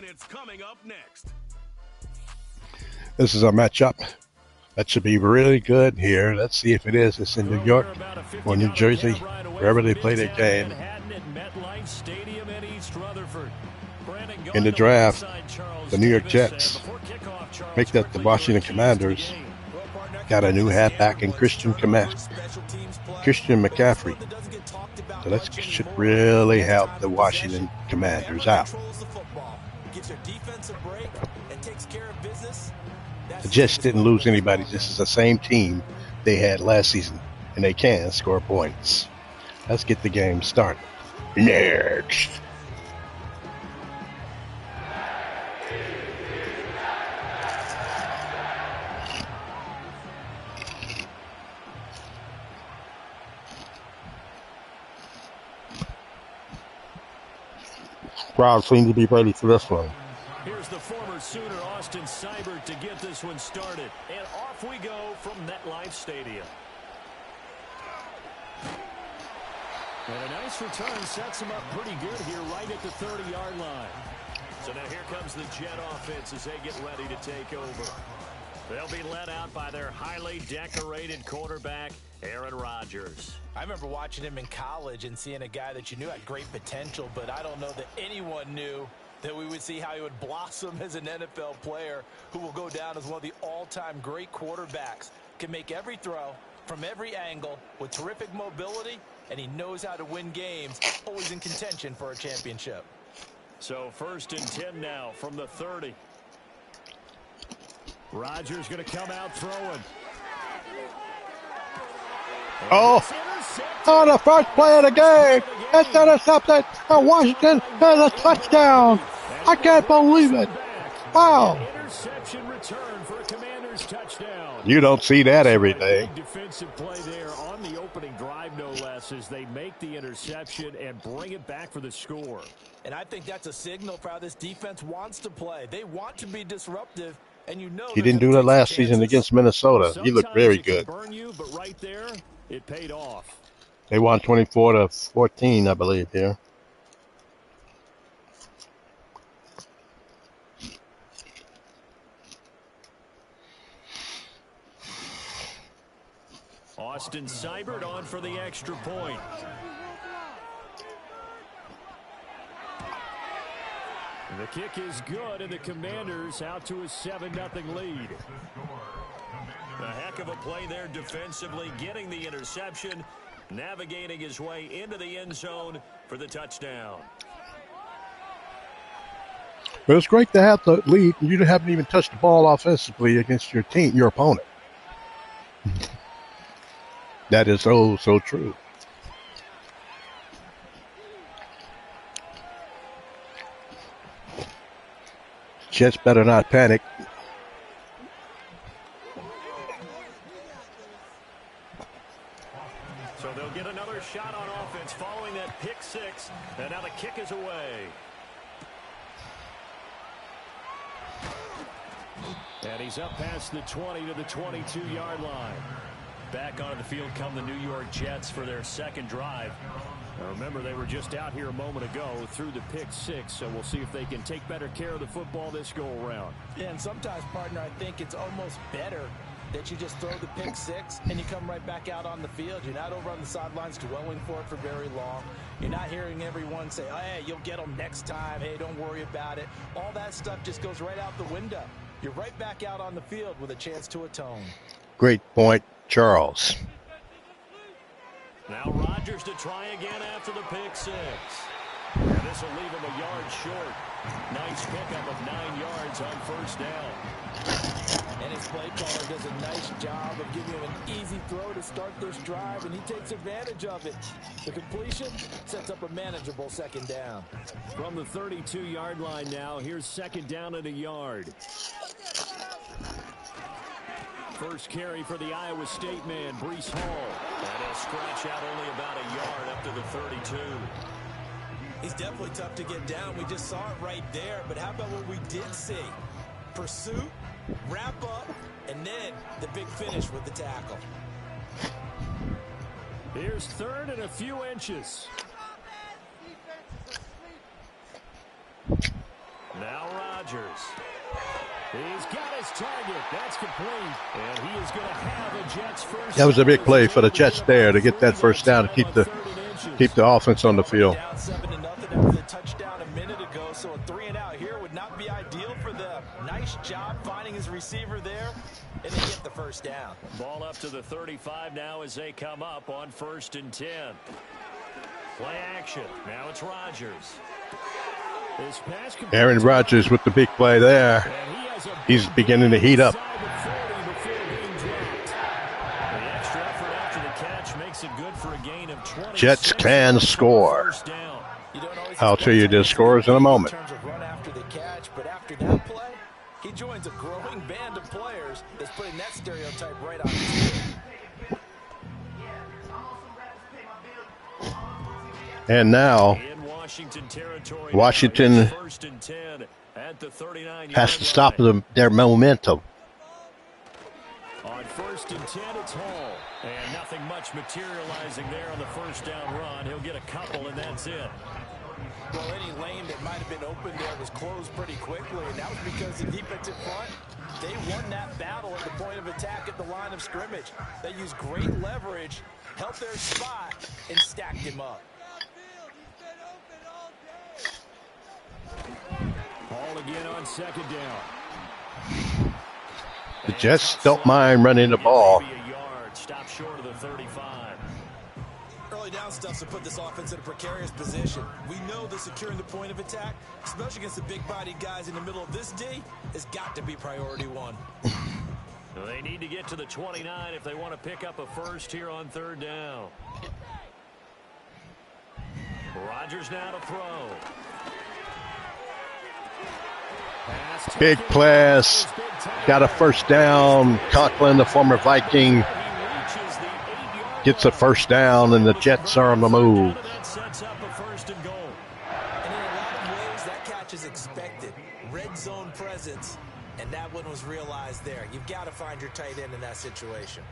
It's coming up next. This is a matchup that should be really good here. Let's see if it is. It's in New York or New Jersey, wherever they play their game. In the draft, the New York Jets picked up the Washington Commanders. Got a new halfback in Christian McCaffrey. So that should really help the Washington Commanders out. The Jets didn't lose anybody. This is the same team they had last season, and they can score points. Let's get the game started. Next. Crowd seems to be ready for this one. Here's the former Sooner Austin Seibert to get this one started. And off we go from MetLife Stadium. And a nice return sets him up pretty good here right at the 30-yard line. So now here comes the Jet offense as they get ready to take over. They'll be led out by their highly decorated quarterback, Aaron Rodgers. I remember watching him in college and seeing a guy that you knew had great potential, but I don't know that anyone knew that we would see how he would blossom as an NFL player who will go down as one of the all-time great quarterbacks. Can make every throw from every angle with terrific mobility, and he knows how to win games, always in contention for a championship. So 1st and 10 now from the 30. Rodgers going to come out throwing. Oh, the first play of the game. It's intercepted. And Washington has a touchdown. I can't believe it. Wow. Interception return for a Commanders touchdown. You don't see that every day. Defensive play there on the opening drive, no less, as they make the interception and bring it back for the score. And I think that's a signal for how this defense wants to play. They want to be disruptive. And you know he didn't do that last season against Minnesota. He looked very good. Burn you, but right there, it paid off. They won 24-14, I believe, here. Austin Seibert on for the extra point. The kick is good, and the Commanders out to a 7-0 lead. A heck of a play there defensively, getting the interception, navigating his way into the end zone for the touchdown. But it's great to have the lead, and you haven't even touched the ball offensively against your team, your opponent. That is so true. Jets better not panic. So they'll get another shot on offense following that pick six. And now the kick is away. And he's up past the 20 to the 22-yard line. Back onto the field come the New York Jets for their second drive. Now remember, they were just out here a moment ago through the pick six, so we'll see if they can take better care of the football this go-around. Yeah, and sometimes, partner, I think it's almost better that you just throw the pick six and you come right back out on the field. You're not over on the sidelines dwelling for it for very long. You're not hearing everyone say, oh, hey, you'll get them next time. Hey, don't worry about it. All that stuff just goes right out the window. You're right back out on the field with a chance to atone. Great point, Charles. Now Rodgers to try again after the pick six. And this will leave him a yard short. Nice pickup of 9 yards on first down. And his play caller does a nice job of giving him an easy throw to start this drive, and he takes advantage of it. The completion sets up a manageable second down. From the 32-yard line now, here's second down and a yard. First carry for the Iowa State man, Breece Hall. And he'll scratch out only about a yard up to the 32. He's definitely tough to get down. We just saw it right there. But how about what we did see? Pursuit, wrap up, and then the big finish with the tackle. Here's third and a few inches. Now Rodgers. He's got his target. That's complete. And he is going to have a Jets first. That was a big play for the Jets there to get that first down to keep the offense on the field. Down 7-0 after the touchdown a minute ago, so a 3-and-out here would not be ideal for them. Nice job finding his receiver there, and they get the first down. Ball up to the 35 now as they come up on 1st and 10. Play action. Now it's Rodgers. Aaron Rodgers with the big play there. He's beginning to heat up. Jets can score. I'll tell you the scores in a moment. But after that play, he joins a growing band of players that's putting that stereotype right on his head. And now Washington has to stop their momentum. On 1st and 10, it's Hall. And nothing much materializing there on the first down run. He'll get a couple, and that's it. Well, any lane that might have been open there was closed pretty quickly, and that was because the defensive front, they won that battle at the point of attack at the line of scrimmage. They used great leverage, held their spot, and stacked him up. Hall again on 2nd down. The Jets don't mind running the ball. Stop short of the 35. Early down stuff to put this offense in a precarious position. We know that securing the point of attack, especially against the big-bodied guys in the middle of this D, has got to be priority one. They need to get to the 29 if they want to pick up a first here on 3rd down. Rodgers now to throw. Big pass. Got a first down. Conklin, the former Viking, gets a first down, and the Jets are on the move. That sets up a 1st and goal. And in a lot of ways, that catch is expected. Red zone presence, and that one was realized there. You've got to find your tight end in that situation.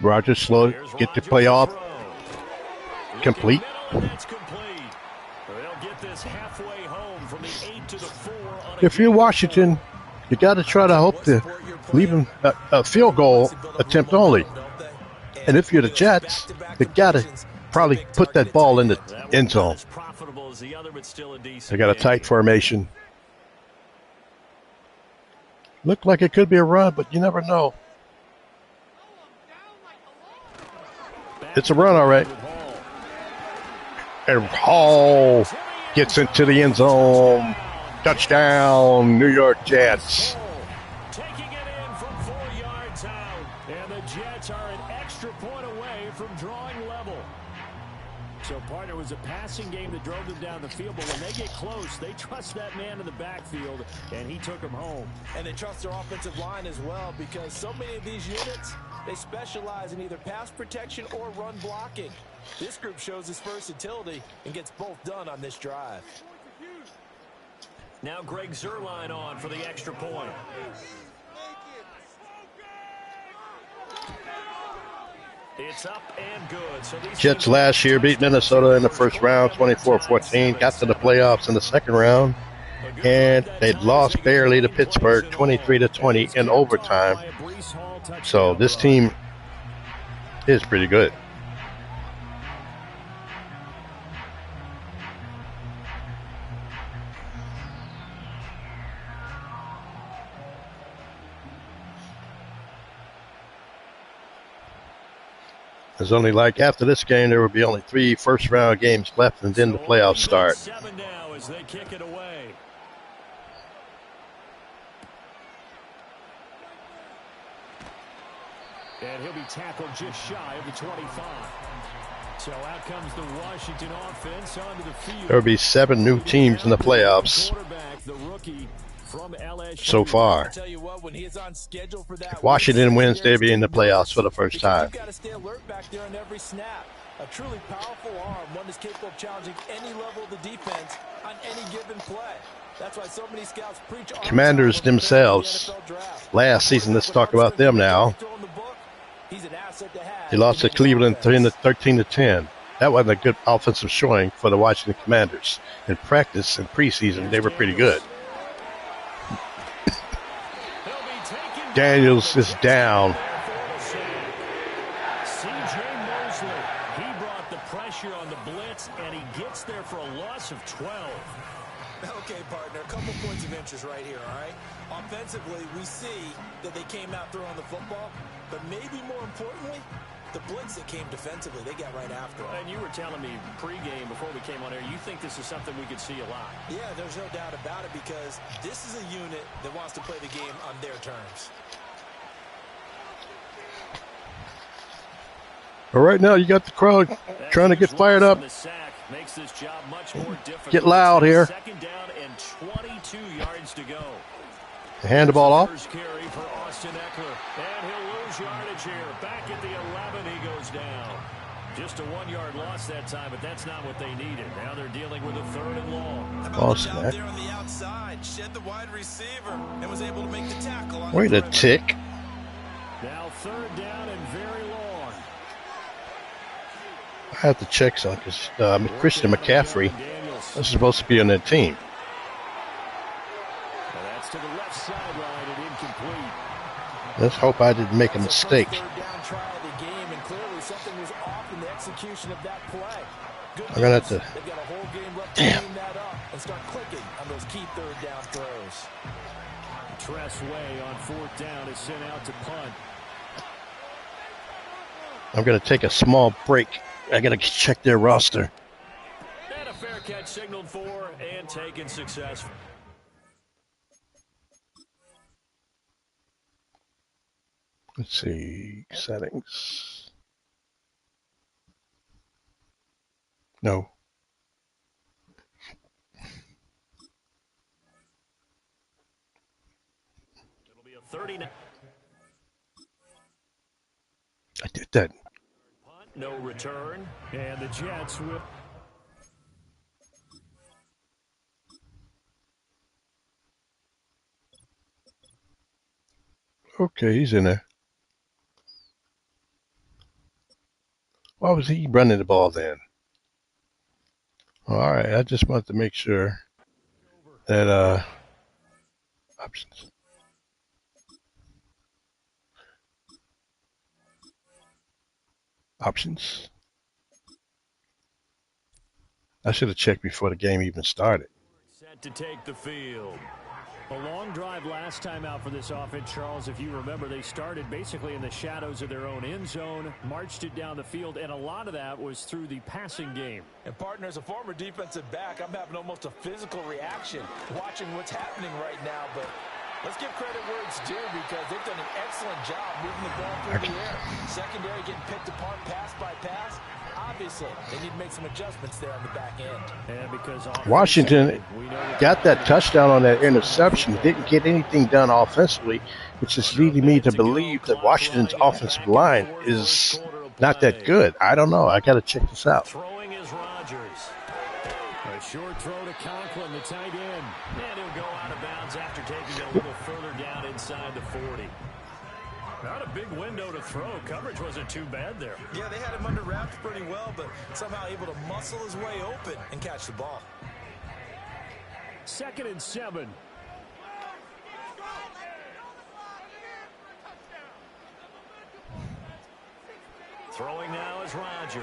Rodgers slow, get the play off. Complete. If you're Washington, you got to try to hope to leave him a field goal attempt only. And if you're the Jets, you got to probably put that ball in the end zone. They got a tight formation. Looked like it could be a run, but you never know. It's a run, all right. And Hall gets into the end zone. Touchdown, New York Jets. Taking it in from 4 yards out. And the Jets are an extra point away from drawing level. So, partner, was a passing game that drove them down the field, but when they get close, they trust that man in the backfield, and he took them home. And they trust their offensive line as well, because so many of these units, they specialize in either pass protection or run blocking. This group shows its versatility and gets both done on this drive. Now Greg Zuerlein on for the extra point. It's up and good. So Jets last year beat Minnesota in the first round, 24-14. Got to the playoffs in the second round. And they lost barely to Pittsburgh, 23-20 in overtime. So this team is pretty good. There's only like after this game, there will be only 3 first-round games left, and then the playoffs start. 7 now as they kick it away. And he'll be tackled just shy of the 25. So out comes the Washington offense onto the field. There will be 7 new teams in the playoffs The rookie from LSU. so far. Tell you what, when he is on schedule for that, If Washington wins, they'll be in the playoffs for the first time. You've got to stay alert back there on every snap. A truly powerful arm, one that's capable of challenging any level of the defense on any given play. That's why so many scouts preach Commanders themselves. Last season, let's talk about them now. They lost to Cleveland 13-10. That wasn't a good offensive showing for the Washington Commanders. In practice and preseason, they were pretty good. Daniels is down. He brought the pressure on the blitz, and he gets there for a loss of 12. Okay, partner, a couple points of interest right here, all right? Offensively, we see that they came out throwing the football, but maybe more importantly, the blitz that came defensively, they got right after it. And you were telling me pregame before we came on air, you think this is something we could see a lot. Yeah, there's no doubt about it because this is a unit that wants to play the game on their terms. But right now, you got the crowd trying to get fired up. Makes this job much more difficult. Get loud here. Second down and 22 yards to go. Hand the ball off. First carry for Austin Eckler. And he'll lose yardage here. Back at the 11, he goes down. Just a 1-yard loss that time, but that's not what they needed. Now they're dealing with a 3rd and long. Austin Eckler there on the outside, shed the wide receiver, and was able to make the tackle. Wait a tick. Now 3rd down and very long. I have to check something because Christian McCaffrey is supposed to be on that team. Well, that's to the left sideline and incomplete. Let's hope I didn't make a mistake. I'm going to have to... Damn. And start clicking on those key 3rd down throws. Tressway on 4th down is sent out to punt. I'm going to take a small break. I got to check their roster. And a fair catch signaled for and taken successful. Let's see. Settings. No. It'll be a 39. I did that. No return, and the Jets will. Okay, he's in there. Why was he running the ball then? All right, I just wanted to make sure that options. Options. I should have checked before the game even started. Set to take the field. A long drive last time out for this offense, Charles. If you remember, they started basically in the shadows of their own end zone, marched it down the field, and a lot of that was through the passing game. And partner, as a former defensive back, I'm having almost a physical reaction watching what's happening right now, but let's give credit where it's due because they've done an excellent job moving the ball through the air. Secondary getting picked apart pass by pass. Obviously, they need to make some adjustments there on the back end. And because Washington got that touchdown on that interception, didn't get anything done offensively, which is leading me to believe that Washington's offensive line is not that good. I don't know. I got to check this out. Throwing is Rodgers. A short throw to Conklin, the tight end. And he'll go out of bounds after taking it a little further down inside the 40. Not a big window to throw. Coverage wasn't too bad there. Yeah, they had him under wraps pretty well, but somehow able to muscle his way open and catch the ball. 2nd and 7. Throwing now is Rodgers.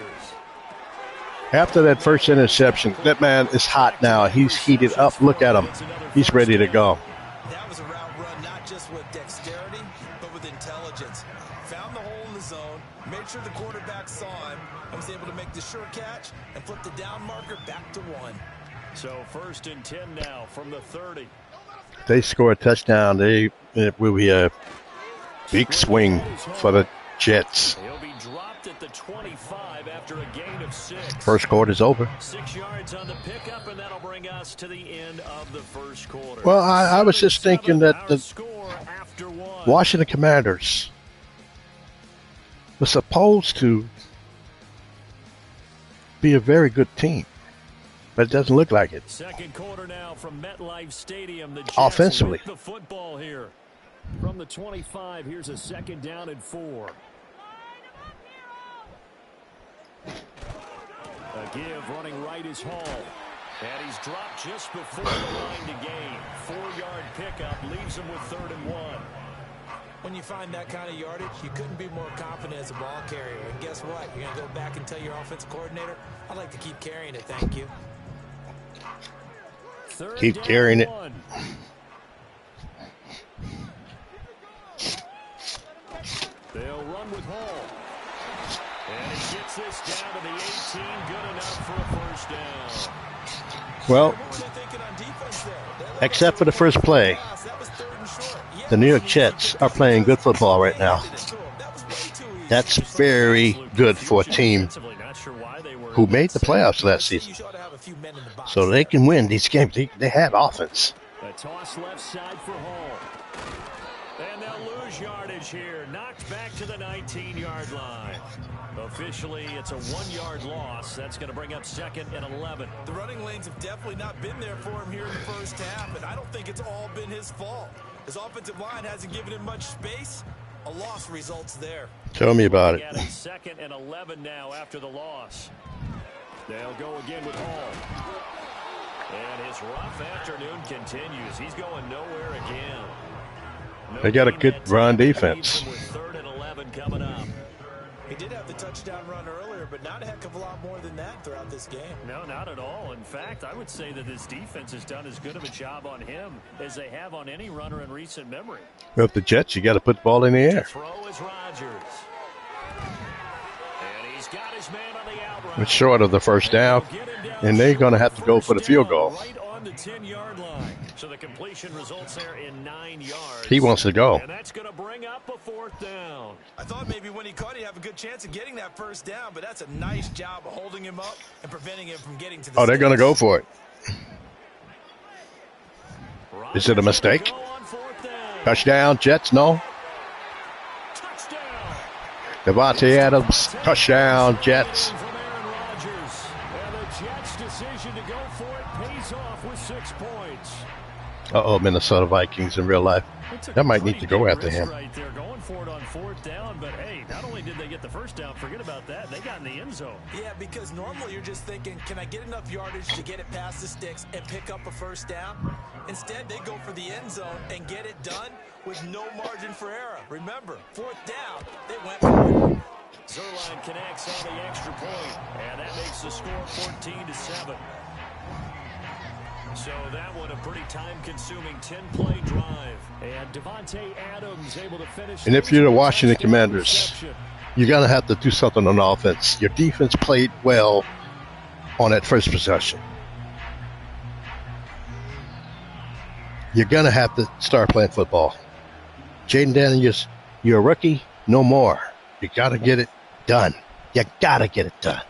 After that first interception, that man is hot now. He's heated up. Look at him. He's ready to go. That was a route run not just with dexterity, but with intelligence. Found the hole in the zone, made sure the quarterback saw him, and was able to make the sure catch and flip the down marker back to 1. So 1st and 10 now from the 30. They score a touchdown. It will be a big swing for the Jets. He'll be dropped at the 25 after a gain of 6. First quarter's over. 6 yards on the pickup, and that'll bring us to the end of the first quarter. Well, I was just thinking that the Washington Commanders was supposed to be a very good team. but it doesn't look like it. Second quarter now from MetLife Stadium. The Jets Offensively. with the football here. From the 25, here's a second down and 4. A give running right is Hall. And he's dropped just before the line to gain. 4-yard pickup leaves him with 3rd and 1. When you find that kind of yardage, you couldn't be more confident as a ball carrier. And guess what? You're going to go back and tell your offensive coordinator, I'd like to keep carrying it, thank you. Keep carrying it. They'll run with Hall. And he gets this down to the 18. Good enough for a first down. Well, except for the first play, the New York Jets are playing good football right now. That's very good for a team who made the playoffs last season. So they can win these games. They have offense. A toss left side for Hall. And they'll lose yardage here. Knocked back to the 19-yard line. Officially, it's a 1-yard loss. That's going to bring up 2nd and 11. The running lanes have definitely not been there for him here in the first half, and I don't think it's all been his fault. His offensive line hasn't given him much space. A loss results there. Tell me about it. 2nd and 11 now after the loss. They'll go again with Hall. And his rough afternoon continues. He's going nowhere again. They got a good run defense. With 3rd and 11 coming up. He did have the touchdown run earlier, but not a heck of a lot more than that throughout this game. No, not at all. In fact, I would say that this defense has done as good of a job on him as they have on any runner in recent memory. Well, if the Jets, you got to put the ball in the air. Throw is Rodgers. And he's got his man on the outright. It's short of the first down, and they're going to have to go for the field goal. Right on the 10-yard line. So the completion results there in 9 yards. He wants to go. And that's going to bring up a 4th down. I thought maybe when he caught it, he'd have a good chance of getting that first down, but that's a nice job of holding him up and preventing him from getting to the they're going to go for it. Is it a mistake? Touchdown, Jets, no. Touchdown. Devontae Adams, touchdown, Jets. And the Jets' decision to go for it pays off with 6 points. Uh-oh, Minnesota Vikings in real life. That might need to go after him. Right there, going for it on 4th down, but hey, not only did they get the first down, forget about that, they got in the end zone. Yeah, because normally you're just thinking, can I get enough yardage to get it past the sticks and pick up a first down? Instead, they go for the end zone and get it done with no margin for error. Remember, 4th down, they went for it. Zerline connects on the extra point, and that makes the score 14-7. So that one a pretty time-consuming 10-play drive. And Devontae Adams able to finish. And if you're the Washington Commanders, you're going to have to do something on offense. Your defense played well on that first possession. You're going to have to start playing football. Jaden Daniels, you're a rookie, no more. You got to get it done. You got to get it done.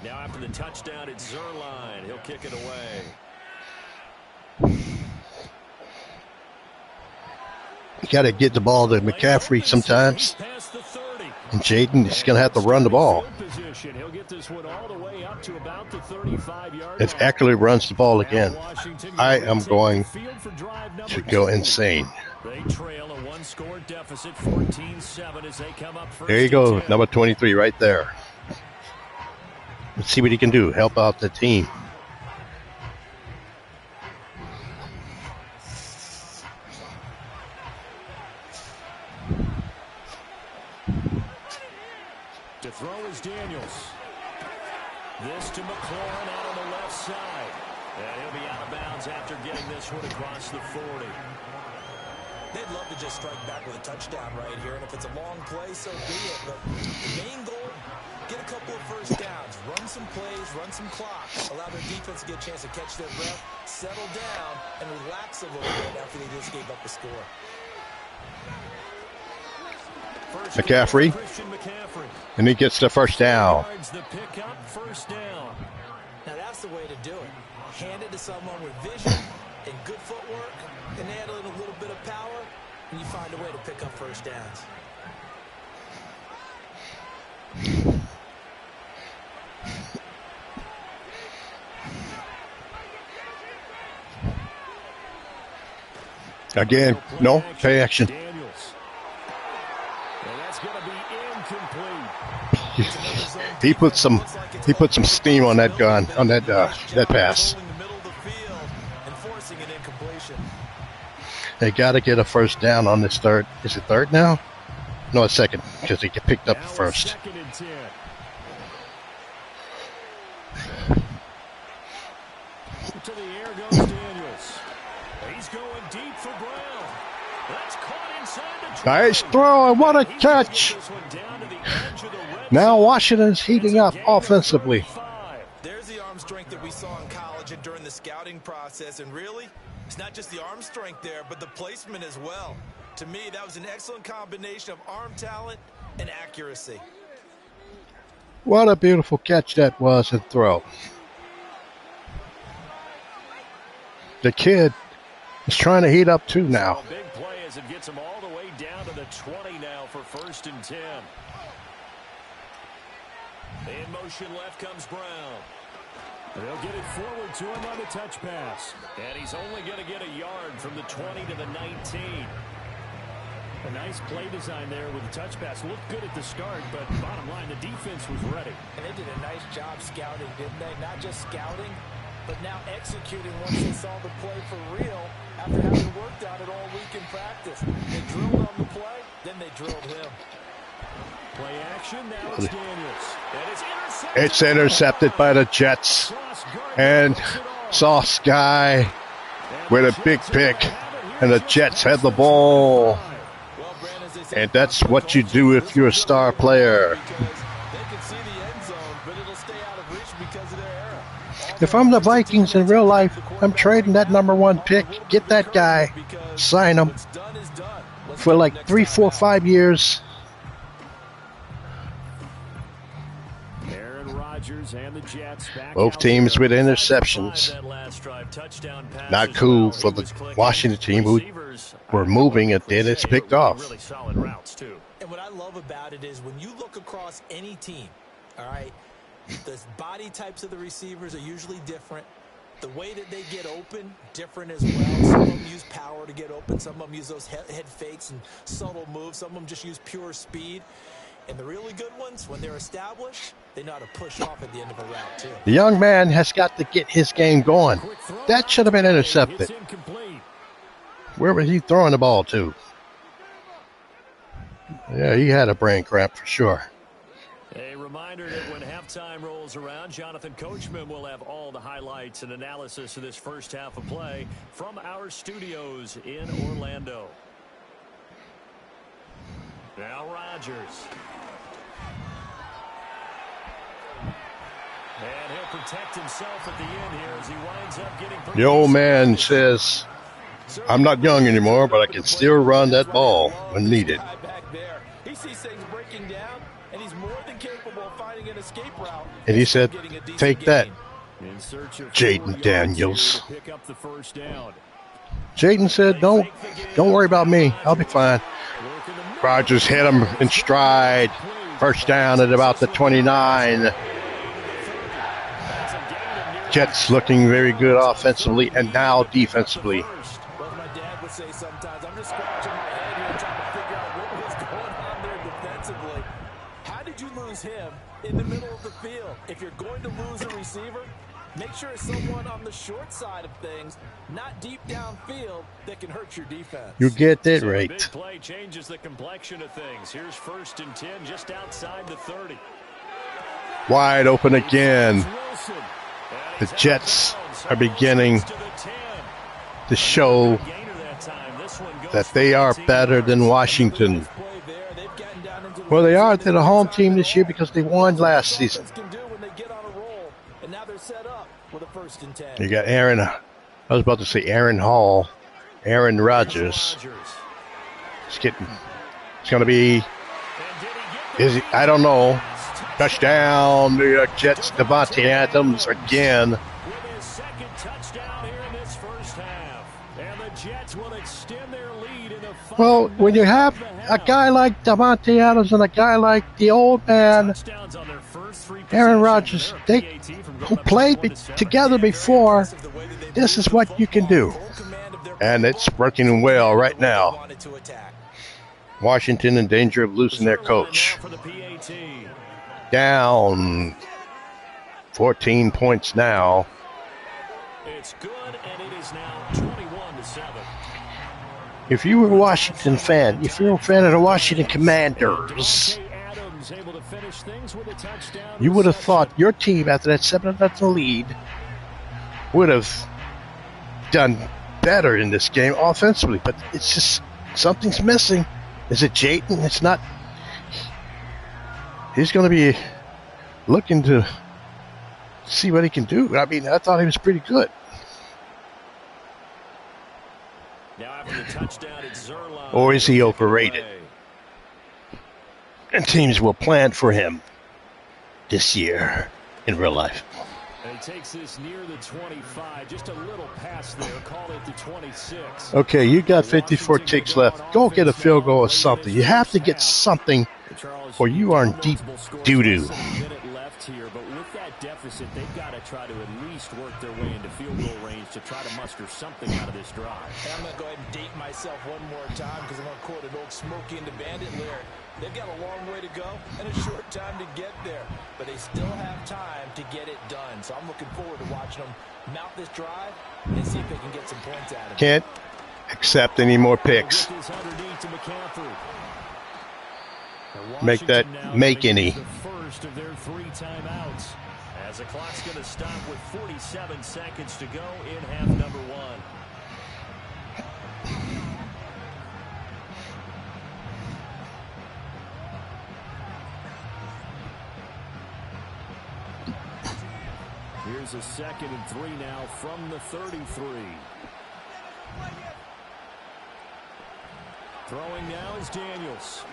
Now after the touchdown, it's Zerline. He'll kick it away. You got to get the ball to McCaffrey sometimes. And Jaden is going to have to run the ball. If Eckler runs the ball again, I am going to go insane. They trail a 1-score deficit, 14-7 as they come up first. There you go, number 23 right there. Let's see what he can do. Help out the team. To throw is Daniels. This to McLaurin out on the left side. And he'll be out of bounds after getting this one across the 40. They'd love to just strike back with a touchdown right here, and if it's a long play, so be it. But the main goal, get a couple of first downs, run some plays, run some clock, allow their defense to get a chance to catch their breath, settle down, and relax a little bit after they just gave up the score. McCaffrey, and he gets the first down. The pickup, first down. Now that's the way to do it. Hand it to someone with vision and good footwork, and add in a little bit of power, and you find a way to pick up first downs. Again, no play action. Daniels. And that's going to be incomplete. He put some steam on that gun, on that pass. They got to get a first down on this third. Is it third now? No, it's second, because they get picked up first. Second and 10. To the air goes Daniels. He's going deep for Brown. That's caught inside the Nice throw, and what a catch! Now Washington's heating up offensively. There's the arm strength that we saw in college and during the scouting process, and really, it's not just the arm strength there, but the placement as well. To me, that was an excellent combination of arm talent and accuracy. What a beautiful catch that was and throw. The kid is trying to heat up too now. Big play as it gets him all the way down to the 20 now for 1st and 10. In motion left comes Brown. They'll get it forward to him on the touch pass. And he's only going to get a yard from the 20 to the 19. A nice play design there with the touch pass. Looked good at the start, but bottom line, the defense was ready. And they did a nice job scouting, didn't they? Not just scouting, but now executing once they saw the play for real after having worked on it all week in practice. They drilled on the play, then they drilled him. Play action, now it's Daniels. And it's intercepted. It's intercepted by the Jets. And Sauce Guy with a big pick. And the Jets have the ball. And that's what you do if you're a star player. If I'm the Vikings in real life, I'm trading that #1 pick. Get that guy. Sign him for like 3, 4, 5 years. And the Jets back both teams with interceptions. Not cool for the Washington team who were moving and then it's picked off. Really solid routes too. And what I love about it is when you look across any team, all right, the body types of the receivers are usually different. The way that they get open, different as well. Some of them use power to get open. Some of them use those head fakes and subtle moves. Some of them just use pure speed. And the really good ones, when they're established, they know how to push off at the end of a route, too. The young man has got to get his game going. That should have been intercepted. Where was he throwing the ball to? Yeah, he had a brain cramp for sure. A reminder that when halftime rolls around, Jonathan Coachman will have all the highlights and analysis of this first half of play from our studios in Orlando. Now Rodgers. And he'll protect himself at the end here as he winds up getting the old man says, I'm not young anymore, but I can still run that ball when needed. He sees things breaking down, and he's more than capable of finding an escape route. And he said, take that, Jaden Daniels. Jaden said, don't worry about me. I'll be fine. Rodgers hit him in stride. First down at about the 29. Jets looking very good offensively and now defensively. Well, my dad would say sometimes, I'm just scratching my head here trying to figure out what was going on there defensively. How did you lose him in the middle of the field? If you're going to lose a receiver, make sure it's someone on the short side of things, not deep downfield, that can hurt your defense. You get that right. Big play changes the complexion of things. Here's 1st and 10 just outside the 30. Wide open again. The Jets are beginning to show that they are better than Washington. Well, they are. They're the home team this year because they won last season. You got Aaron. I was about to say Aaron Hall, Aaron Rodgers. It's going to be. I don't know. Touchdown, New York Jets, Devontae Adams again. With his second touchdown here in this first half. And the Jets will extend their lead in the well, when you have a guy like Devontae Adams and a guy like the old man, Aaron Rodgers, who played together before, this is what you can do. And it's working well right now. Washington in danger of losing their coach. Down 14 points now. It's good, and it is now 21-7. If you were a Washington fan, if you're a fan of the Washington Commanders, you would have thought your team, after that 7-0 lead, would have done better in this game offensively. But it's just something's missing. Is it Jaden? It's not. He's going to be looking to see what he can do. I mean, I thought he was pretty good. Or is he overrated? And teams will plan for him this year in real life. And he takes this near the 25, just a little past there, call it the 26. Okay, you got 54 ticks left. Go get a field goal or something. You have to get something, or you are in deep doo-doo. But with that deficit, they've got to try to at least work their way into field goal range to try to muster something out of this drive. And I'm going to go ahead and date myself one more time because I'm going to quote an old Smokey and the Bandit lyric. They've got a long way to go and a short time to get there, but they still have time to get it done. So I'm looking forward to watching them mount this drive and see if they can get some points out of it. Can't accept any more picks. Make any. First of their 3 timeouts, as the clock's going to stop with 47 seconds to go in half number 1. Here's a 2nd and 3 now from the 33. Throwing now is Daniels.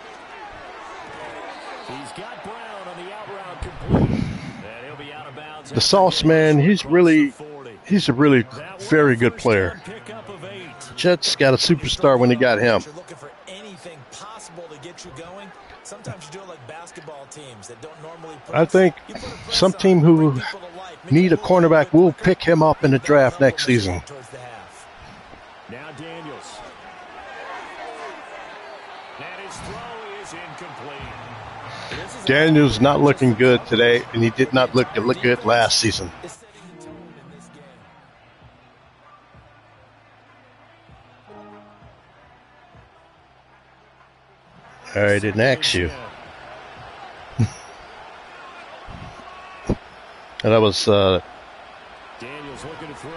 He's got Brown on the out route complete. And he'll be out of bounds. The Sauce Man, he's a really very good player. Jets got a superstar when they got him. Looking for anything possible to get you going. Sometimes you do it like basketball teams that don't normally I think some team who need a cornerback will pick him up in the draft next season. Now Daniels. And his throw is incomplete. Daniels not looking good today, and he did not look good last season. I didn't ask you. And that was Daniels looking to throw.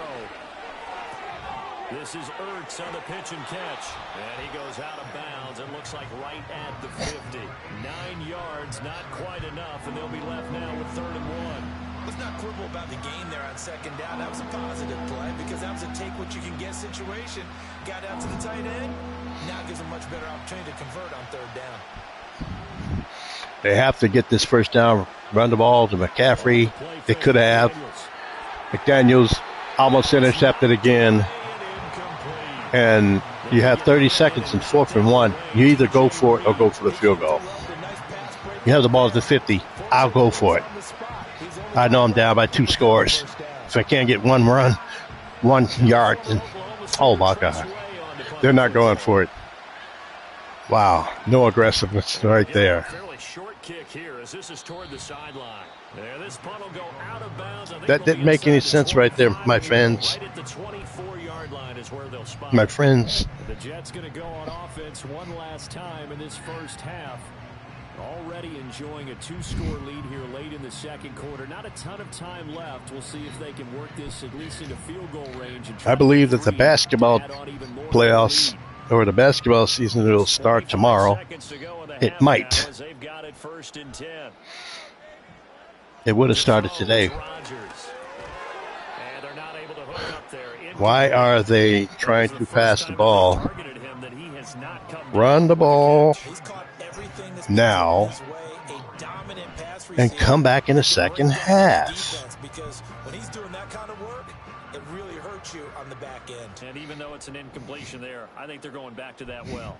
This is Ertz on the pitch and catch. And he goes out of bounds. It looks like right at the 50. 9 yards, not quite enough, and they'll be left now with 3rd and 1. Let's not quibble about the gain there on 2nd down. That was a positive play because that was a take-what-you-can-get situation. Got out to the tight end. Now gives a much better opportunity to convert on 3rd down. they have to get this first down, run the ball to McCaffrey. They could have. McDaniels almost intercepted again. And you have 30 seconds and 4th and 1. You either go for it or go for the field goal. You have the ball at the 50. I'll go for it. I know I'm down by 2 scores. If I can't get one run, 1 yard, then, oh my God. They're not going for it. Wow. No aggressiveness right there. That didn't make any sense right there, my friends. My friends. The Jets going to go on offense one last time in this first half. Already enjoying a 2-score lead here late in the 2nd quarter. Not a ton of time left. We'll see if they can work this at least into field goal range. And I believe that the basketball playoffs or the basketball season will start tomorrow. It might. It would have started today. Why are they trying to pass the ball? Run the ball now and come back in the second half. Because when he's doing that kind of work, it really hurts you on the back end. And even though it's an incompletion there, I think they're going back to that well.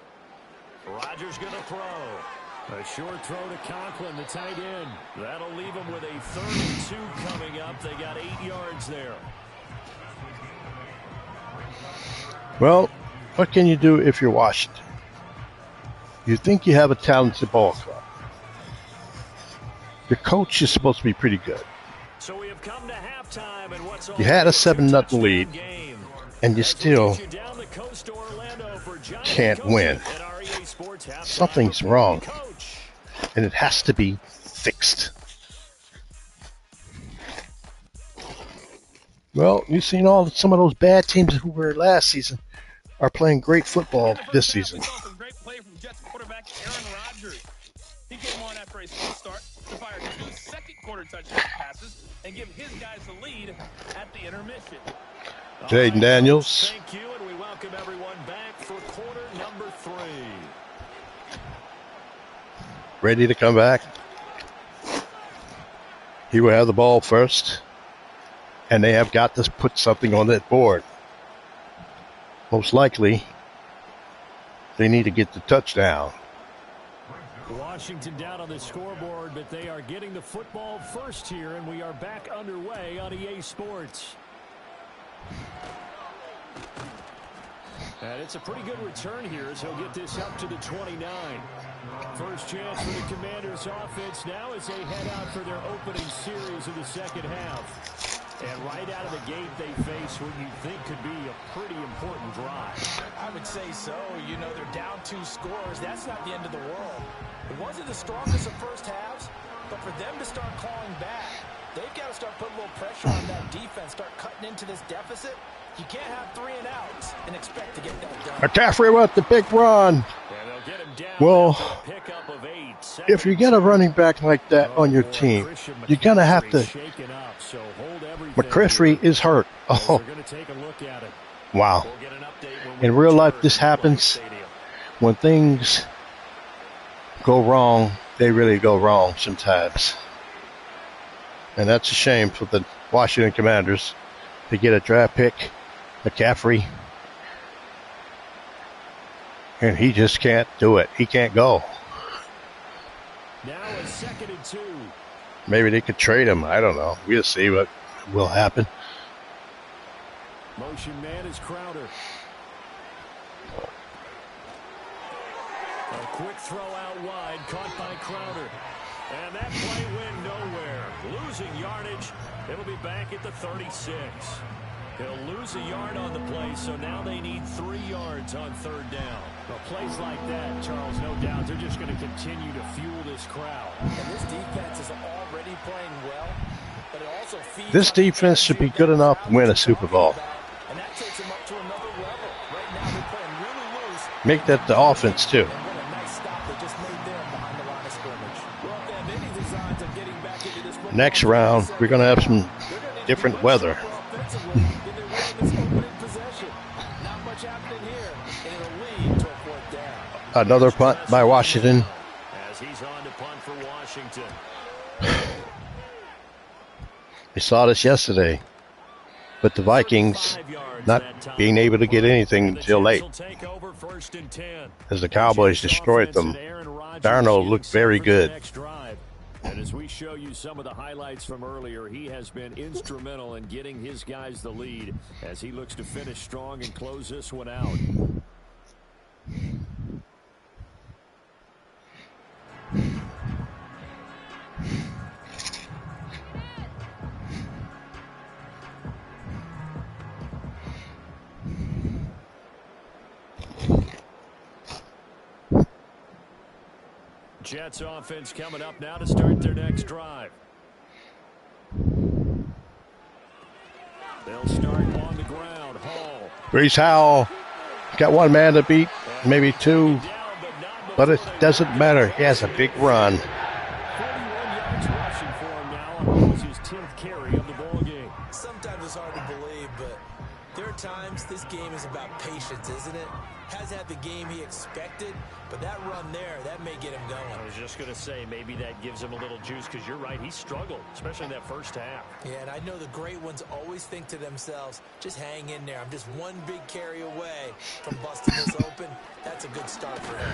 Rodgers going to throw. A short throw to Conklin, the tight end. That'll leave him with a 3rd and 2 coming up. They got 8 yards there. Well, what can you do if you're Washington? You think you have a talented ball club. Your coach is supposed to be pretty good. So we have come to halftime, and what's You had a 7-0 lead, and you still can't win. Something's wrong, and it has to be fixed. Well, you've seen some of those bad teams who were last season are playing great football this season. Great play from Jets quarterback Aaron Rodgers. He came on after a slow start to fire 2 second quarter touchdown passes and give his guys the lead at the intermission. Jaden Daniels. Thank you, and we welcome everyone back for quarter number 3. Ready to come back. He will have the ball first, and they have got to put something on that board. Most likely, they need to get the touchdown. Washington down on the scoreboard, but they are getting the football first here, and we are back underway on EA Sports. And it's a pretty good return here as he'll get this up to the 29. First chance for the Commanders offense now as they head out for their opening series of the second half. And right out of the gate, they face what you think could be a pretty important drive. I would say so. You know, they're down 2 scores. That's not the end of the world. It wasn't the strongest of first halves, but for them to start clawing back, they've got to start putting a little pressure on that defense, start cutting into this deficit. You can't have 3 and outs and expect to get that done. McCaffrey with the big run. Well, if you get a running back like that on your team, you're going to have to. McCaffrey is hurt. Oh, wow. In real life, this happens when things go wrong. They really go wrong sometimes. And that's a shame for the Washington Commanders to get a draft pick, McCaffrey. And he just can't do it. He can't go. Now a 2nd and 2. Maybe they could trade him. I don't know. We'll see what will happen. Motion man is Crowder. A quick throw out wide, caught by Crowder. And that play went nowhere. Losing yardage. It'll be back at the 36. He'll lose a yard on the play, so now they need 3 yards on 3rd down. Well, plays like that, Charles, no doubt, they're just going to continue to fuel this crowd. And this defense is already playing well, but it also feeds. This defense should be good enough to win a Super Bowl. And that takes them up to another level. Right now they're playing really loose. Make that the offense, too. And what a nice stop they just made there behind the line of scrimmage. Well, if they have any designs of getting back into this football, Next round, we're going to have some different weather. Another punt by Washington. As he's on to punt for Washington. We saw this yesterday, but the Vikings not being able to get anything until late, as the Cowboys destroyed them. Darnold looked very good. And as we show you some of the highlights from earlier, he has been instrumental in getting his guys the lead as he looks to finish strong and close this one out. Jets offense coming up now to start their next drive. They'll start on the ground. Hall. Breece Howell got 1 man to beat, maybe 2, but it doesn't matter. He has a big run. 41 yards rushing for him now. It was his 10th carry of the ball game. Sometimes it's hard to believe, but there are times this game is about patience, isn't it? Hasn't had the game he expected, but that run there, that may get him going. I was just going to say, maybe that gives him a little juice, because you're right, he struggled, especially in that first half. Yeah, and I know the great ones always think to themselves, just hang in there. I'm just 1 big carry away from busting this open. That's a good start for him.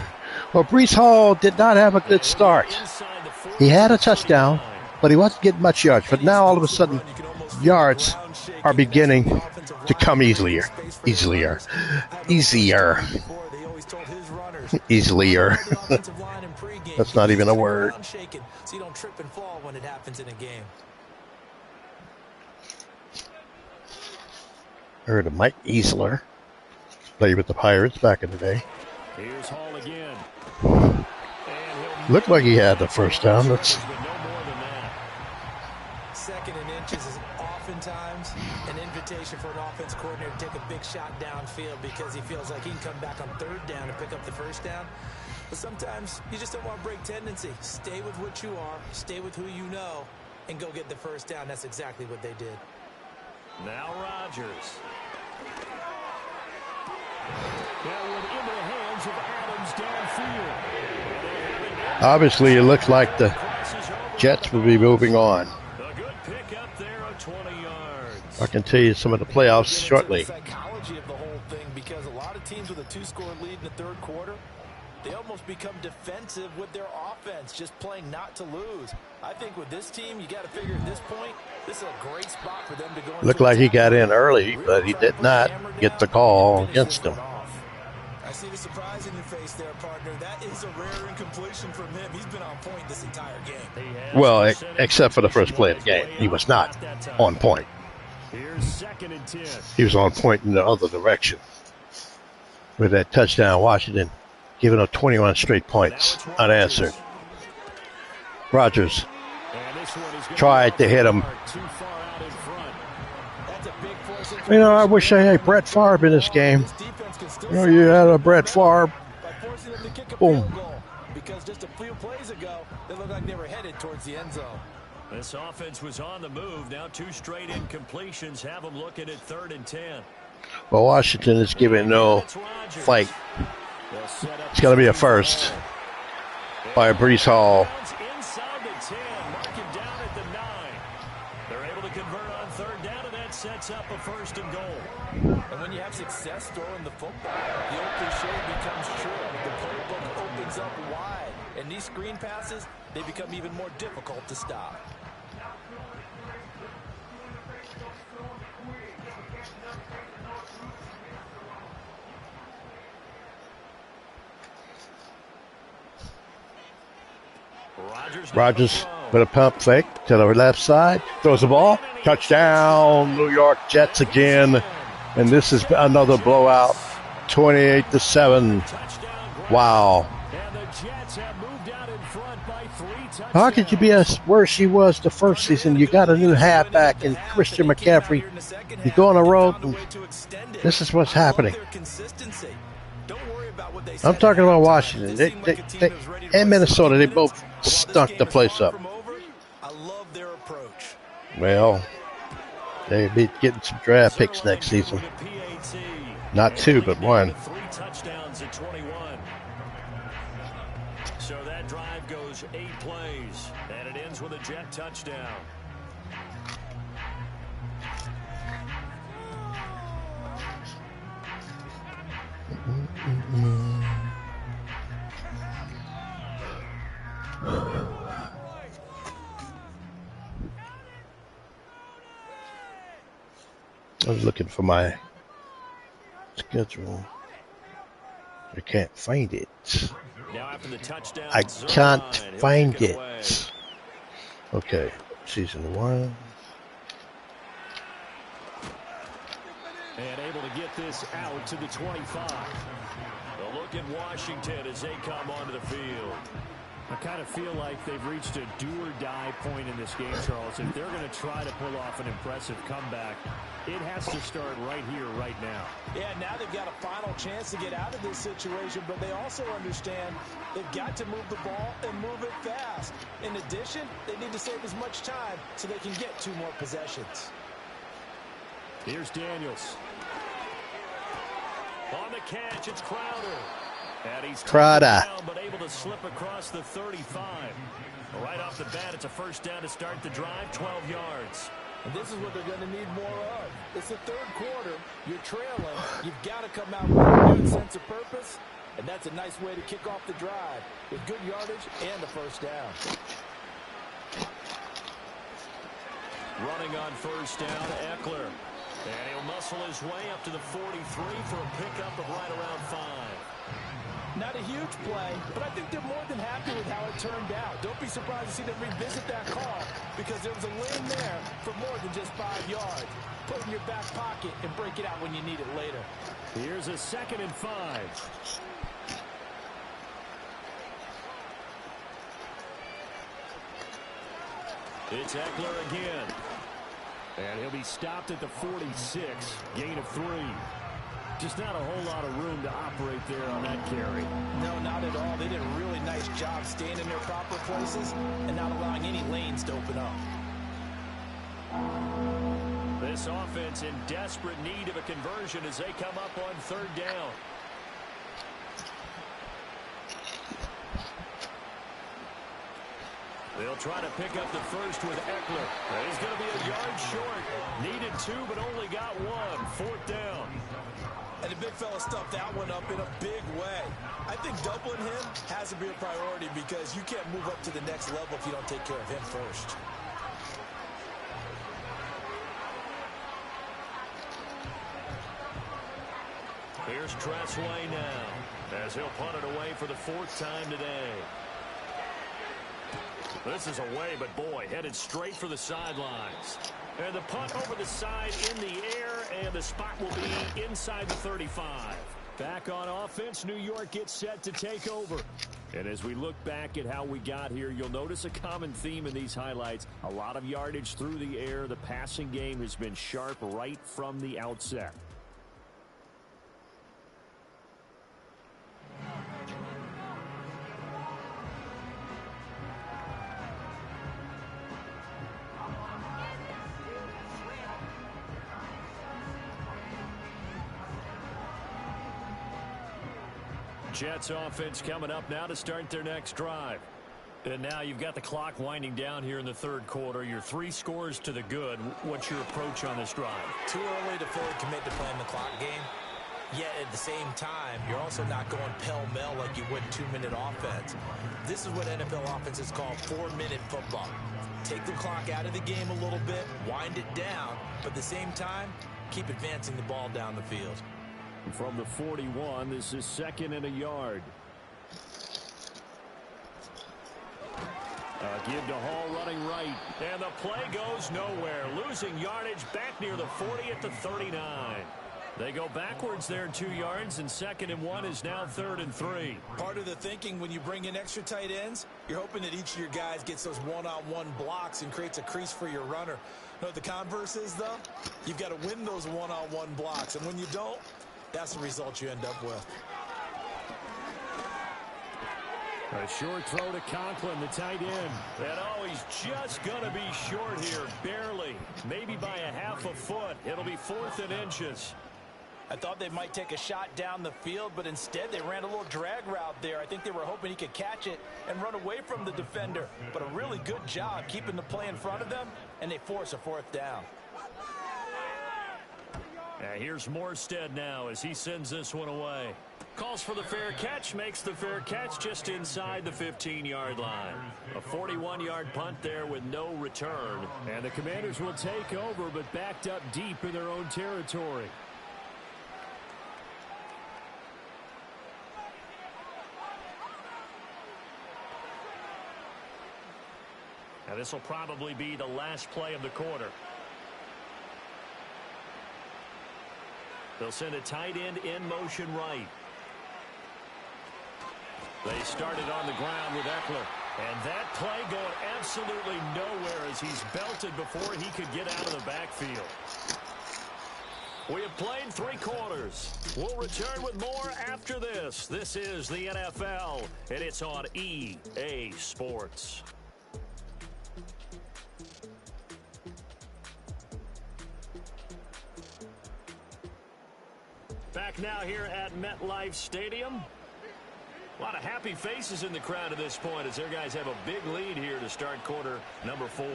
Well, Breece Hall did not have a good start. He had a touchdown, but he wasn't getting much yards. But now, all of a sudden, yards are beginning to come easier. Easier. That's not even a word. So you don't trip and fall when it happens in a game. Heard of Mike Easler. Played with the Pirates back in the day. Here's Hall again. Looked like he had the first down. Let's. Second and inches is oftentimes an invitation for an offense coordinator to take a big shot downfield because he feels like he can come back on third down and pick up the first down. But sometimes you just don't want to break tendency. Stay with what you are, stay with who you know, and go get the first down. That's exactly what they did. Now Rodgers. That one into the hands of Adams downfield. Obviously, it looks like the Jets will be moving on. A good pick up there of 20 yards. I can tell you some of the playoffs shortly. The psychology of the whole thing, because a lot of teams with a 2-score lead in the third quarter, they almost become defensive with their offense, just playing not to lose. I think with this team, you got to figure at this point, this is a great spot for them to go. Looked like he got in early, but he did not get the call against him. I see the surprise in your face there, partner. That is a rare incompletion from him. He's been on point this entire game. Well, except for the first play of the game. He was not on point. Here's 2nd and 10. He was on point in the other direction. With that touchdown, Washington giving up 21 straight points unanswered. Rodgers tried to hit him. You know, I wish I had Brett Favre in this game. You know, you had a Brett Favre. Boom. Because just a few plays ago, they looked like they were headed towards the end zone. This offense was on the move. Now 2 straight incompletions have them looking at 3rd and 10. Well, Washington is giving no fight. It's going to be a first by Breece Hall. Inside the 10, marking down at the 9. They're able to convert on 3rd down, and that sets up a 1st and goal. And when you have success throwing the football, the old cliche becomes true. The playbook opens up wide, and these screen passes, they become even more difficult to stop. Rodgers with a pump fake to the left side, throws the ball, touchdown, New York Jets again, and this is another blowout, 28-7. Wow. How could you be as worse she was the first season? You got a new halfback in Christian McCaffrey. You go on the road, and this is what's happening. I'm talking about Washington. They and Minnesota, they both stunk the place up. Well, they'll be getting some draft picks next season. Not 2, but 1. 3 touchdowns at 21. So that drive goes 8 plays, and it ends with a Jet touchdown. I was looking for my schedule. I can't find it. Now after the touchdown, I can't find it. Okay, season 1. And able to get this out to the 25. The look at Washington as they come onto the field. I kind of feel like they've reached a do-or-die point in this game, Charles. If they're going to try to pull off an impressive comeback, it has to start right here, right now. Yeah, now they've got a final chance to get out of this situation, but they also understand they've got to move the ball and move it fast. In addition, they need to save as much time so they can get 2 more possessions. Here's Daniels. On the catch, it's Crowder. And he's down, but able to slip across the 35. Right off the bat, it's a first down to start the drive, 12 yards. And this is what they're going to need more of. It's the third quarter. You're trailing. You've got to come out with a renewed sense of purpose. And that's a nice way to kick off the drive with good yardage and a first down. Running on first down, Eckler. And he'll muscle his way up to the 43 for a pickup of right around 5. Not a huge play, but I think they're more than happy with how it turned out. Don't be surprised to see them revisit that call because there was a lane there for more than just 5 yards. Put it in your back pocket and break it out when you need it later. Here's a 2nd and 5. It's Eckler again. And he'll be stopped at the 46, gain of 3. Just not a whole lot of room to operate there on that carry. No, not at all. They did a really nice job staying in their proper places and not allowing any lanes to open up. This offense in desperate need of a conversion as they come up on 3rd down. They'll try to pick up the first with Eckler. He's going to be a yard short. Needed 2, but only got 1. 4th down. And the big fella stuffed that one up in a big way. I think doubling him has to be a priority because you can't move up to the next level if you don't take care of him first. Here's Tressway now as he'll punt it away for the 4th time today. This is away, but boy, headed straight for the sidelines. And the punt over the side in the air, and the spot will be inside the 35. Back on offense, New York gets set to take over. And as we look back at how we got here, you'll notice a common theme in these highlights. A lot of yardage through the air. The passing game has been sharp right from the outset. Jets offense coming up now to start their next drive. And now you've got the clock winding down here in the 3rd quarter. Your 3 scores to the good. What's your approach on this drive? Too early to fully commit to playing the clock game. Yet at the same time, you're also not going pell-mell like you would 2-minute offense. This is what NFL offenses call 4-minute football. Take the clock out of the game a little bit, wind it down, but at the same time, keep advancing the ball down the field. From the 41, this is 2nd and a yard. Give to Hall running right. And the play goes nowhere. Losing yardage back near the 40 at the 39. They go backwards there 2 yards, and 2nd and 1 is now 3rd and 3. Part of the thinking when you bring in extra tight ends, you're hoping that each of your guys gets those one-on-one blocks and creates a crease for your runner. You know what the converse is, though? You've got to win those one-on-one blocks, and when you don't, that's the result you end up with. A short throw to Conklin, the tight end. And he's just going to be short here, barely. Maybe by a half a foot. It'll be 4th and inches. I thought they might take a shot down the field, but instead they ran a little drag route there. I think they were hoping he could catch it and run away from the defender. But a really good job keeping the play in front of them, and they force a 4th down. Here's Morstead now as he sends this one away. Calls for the fair catch, makes the fair catch just inside the 15-yard line. A 41-yard punt there with no return. And the Commanders will take over, but backed up deep in their own territory. Now this will probably be the last play of the quarter. They'll send a tight end in motion right. They started on the ground with Eckler. And that play going absolutely nowhere as he's belted before he could get out of the backfield. We have played 3 quarters. We'll return with more after this. This is the NFL, and it's on EA Sports. Back now here at MetLife Stadium. A lot of happy faces in the crowd at this point as their guys have a big lead here to start quarter number 4.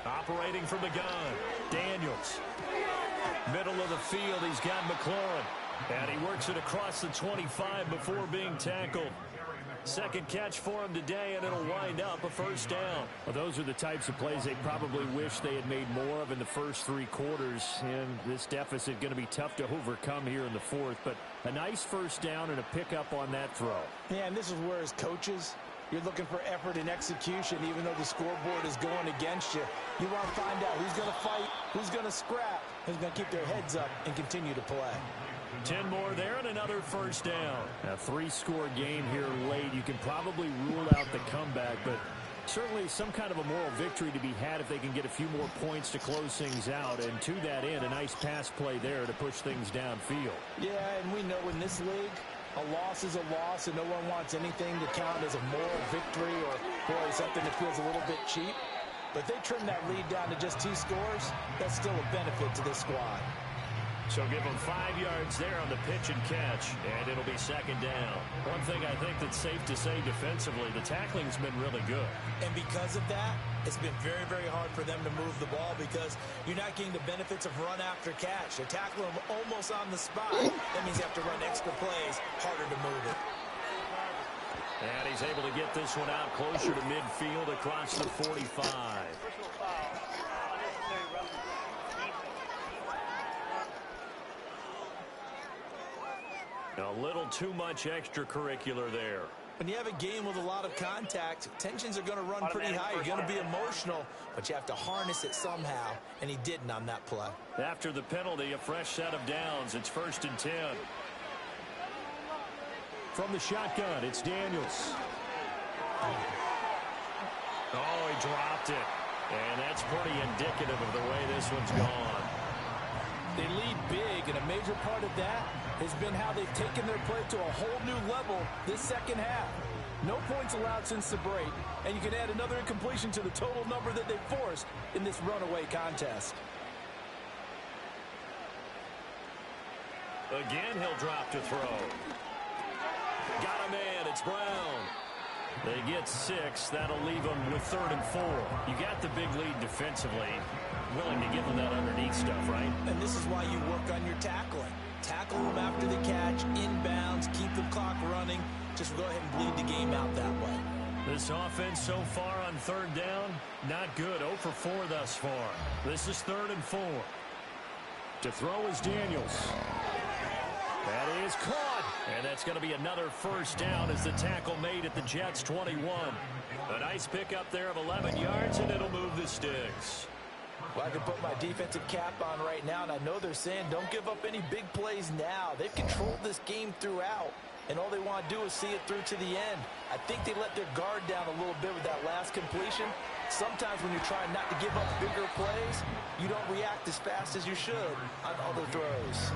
Operating from the gun, Daniels. Middle of the field, he's got McLaurin. And he works it across the 25 before being tackled. Second catch for him today, and it'll wind up a first down. Well, those are the types of plays they probably wish they had made more of in the first 3 quarters. And this deficit going to be tough to overcome here in the fourth. But a nice first down and a pickup on that throw. Yeah, and this is where as coaches, you're looking for effort and execution, even though the scoreboard is going against you. You want to find out who's going to fight, who's going to scrap, who's going to keep their heads up and continue to play. 10 more there and another first down. A 3-score game here late. You can probably rule out the comeback, but certainly some kind of a moral victory to be had if they can get a few more points to close things out. And to that end, a nice pass play there to push things downfield. Yeah, and we know in this league, a loss is a loss, and no one wants anything to count as a moral victory or, boy, something that feels a little bit cheap. But they trim that lead down to just 2 scores. That's still a benefit to this squad. So give them 5 yards there on the pitch and catch, and it'll be second down. One thing I think that's safe to say defensively, the tackling's been really good. And because of that, it's been very, very hard for them to move the ball because you're not getting the benefits of run after catch. They're tackling them almost on the spot. That means you have to run extra plays, harder to move it. And he's able to get this one out closer to midfield across the 45. A little too much extracurricular there. When you have a game with a lot of contact, tensions are going to run pretty high. You're going to be emotional, but you have to harness it somehow, and he didn't on that play. After the penalty, a fresh set of downs. It's 1st and 10. From the shotgun, it's Daniels. Oh, he dropped it. And that's pretty indicative of the way this one's gone. They lead big, and a major part of that has been how they've taken their play to a whole new level this second half. No points allowed since the break, and you can add another incompletion to the total number that they forced in this runaway contest. Again, he'll drop to throw. Got a man, it's Brown. They get 6. That'll leave them with 3rd and 4. You got the big lead defensively. Willing to give them that underneath stuff, right? And this is why you work on your tackling. Tackle them after the catch, inbounds, keep the clock running. Just go ahead and bleed the game out that way. This offense so far on 3rd down, not good. 0 for 4 thus far. This is 3rd and 4. To throw is Daniels. That is caught. And that's going to be another first down as the tackle made at the Jets' 21. A nice pickup there of 11 yards, and it'll move the sticks. Well, I can put my defensive cap on right now, and I know they're saying don't give up any big plays now. They've controlled this game throughout, and all they want to do is see it through to the end. I think they let their guard down a little bit with that last completion. Sometimes when you're trying not to give up bigger plays, you don't react as fast as you should on other throws.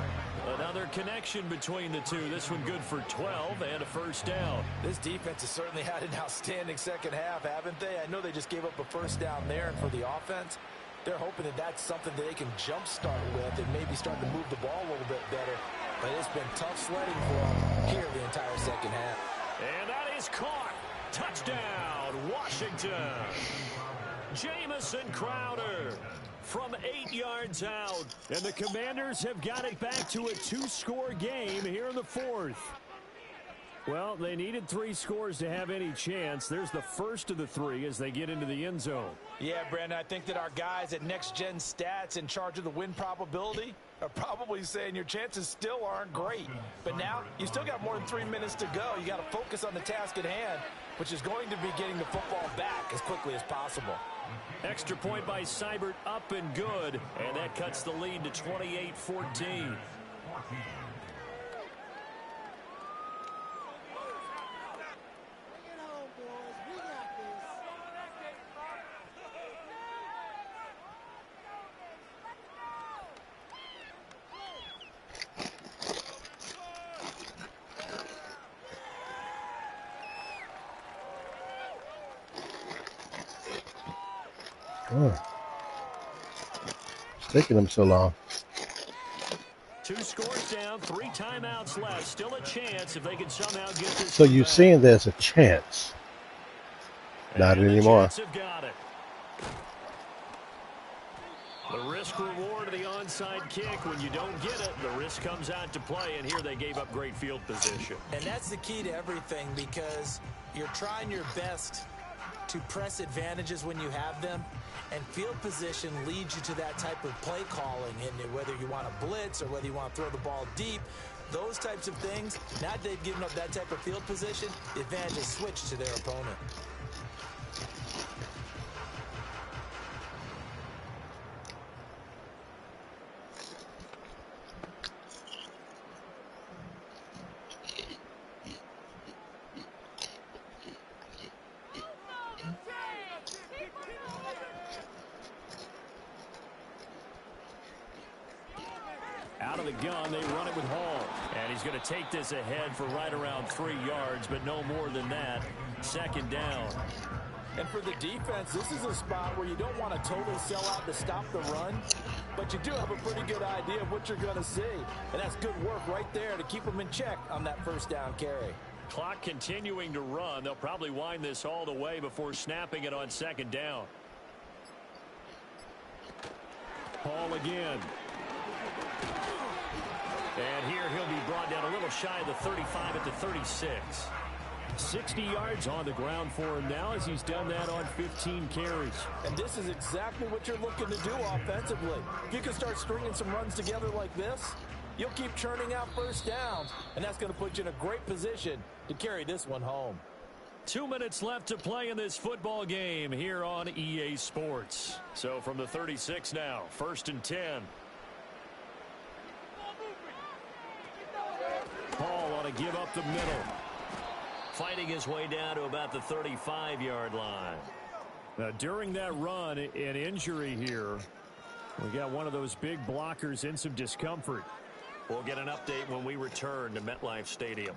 Another connection between the two. This one good for 12 and a first down. This defense has certainly had an outstanding second half, haven't they? I know they just gave up a first down there, and for the offense, they're hoping that that's something that they can jumpstart with and maybe start to move the ball a little bit better. But it's been tough sledding for them here the entire second half. And that is caught. Touchdown, Washington. Jamison Crowder from 8 yards out. And the Commanders have got it back to a 2-score game here in the 4th. Well, they needed 3 scores to have any chance. There's the first of the 3 as they get into the end zone. Yeah, Brandon, I think that our guys at Next Gen Stats in charge of the win probability are probably saying your chances still aren't great. But now you still got more than 3 minutes to go. You got to focus on the task at hand, which is going to be getting the football back as quickly as possible. Extra point by Seibert, up and good. And that cuts the lead to 28-14. It's taking them so long. 2 scores down, 3 timeouts left. Still a chance if they can somehow get this. So you're saying there's a chance? Not anymore. The Jets have got it. The risk reward of the onside kick. When you don't get it, the risk comes out to play, and here they gave up great field position. And that's the key to everything, because You're trying your best to press advantages when you have them, and field position leads you to that type of play calling. And whether you want to blitz or whether you want to throw the ball deep, those types of things, now that they've given up that type of field position, the advantage is switched to their opponent. Out of the gun, they run it with Hall. And he's going to take this ahead for right around 3 yards, but no more than that. Second down. And for the defense, this is a spot where you don't want to totally sell out to stop the run, but you do have a pretty good idea of what you're going to see. And that's good work right there to keep them in check on that first down carry. Clock continuing to run. They'll probably wind this all the way before snapping it on second down. Hall again. And here he'll be brought down a little shy of the 35 at the 36. 60 yards on the ground for him now as he's done that on 15 carries. And this is exactly what you're looking to do offensively. If you can start stringing some runs together like this, you'll keep churning out first downs, and that's going to put you in a great position to carry this one home. 2 minutes left to play in this football game here on EA Sports. So from the 36 now, 1st and 10. Paul ought to give up the middle. Fighting his way down to about the 35-yard line. Now, during that run, an injury here. We got one of those big blockers in some discomfort. We'll get an update when we return to MetLife Stadium.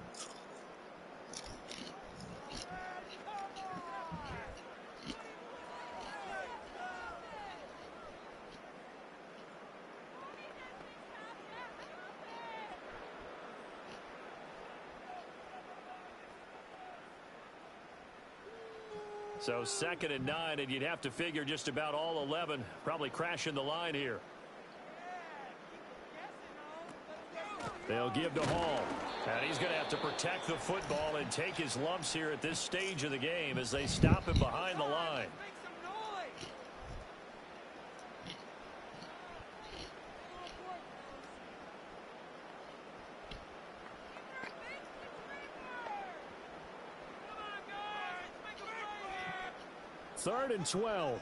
So 2nd and 9, and you'd have to figure just about all 11 probably crashing the line here. They'll give to Hall. And he's going to have to protect the football and take his lumps here at this stage of the game as they stop him behind the line. Third and 12.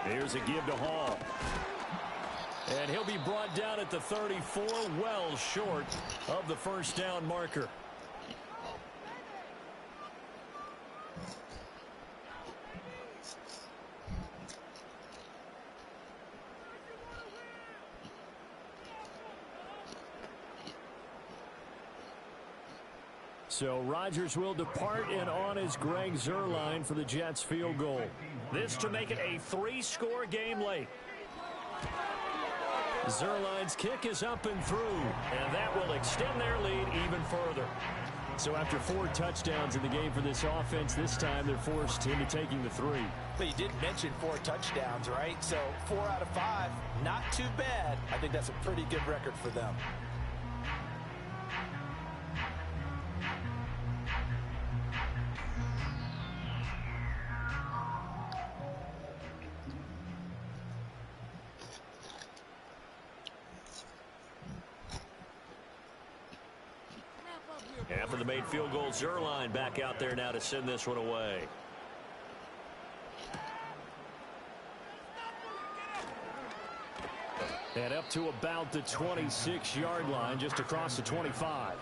Here's a give to Hall. And he'll be brought down at the 34, well short of the first down marker. So Rodgers will depart, and on is Greg Zuerlein for the Jets field goal. This to make it a 3-score game late. Zuerlein's kick is up and through, and that will extend their lead even further. So after 4 touchdowns in the game for this offense, this time they're forced into taking the 3. But you did mention 4 touchdowns, right? So 4 out of 5, not too bad. I think that's a pretty good record for them. After the made field goal, Zuerlein back out there now to send this one away. And up to about the 26-yard line, just across the 25.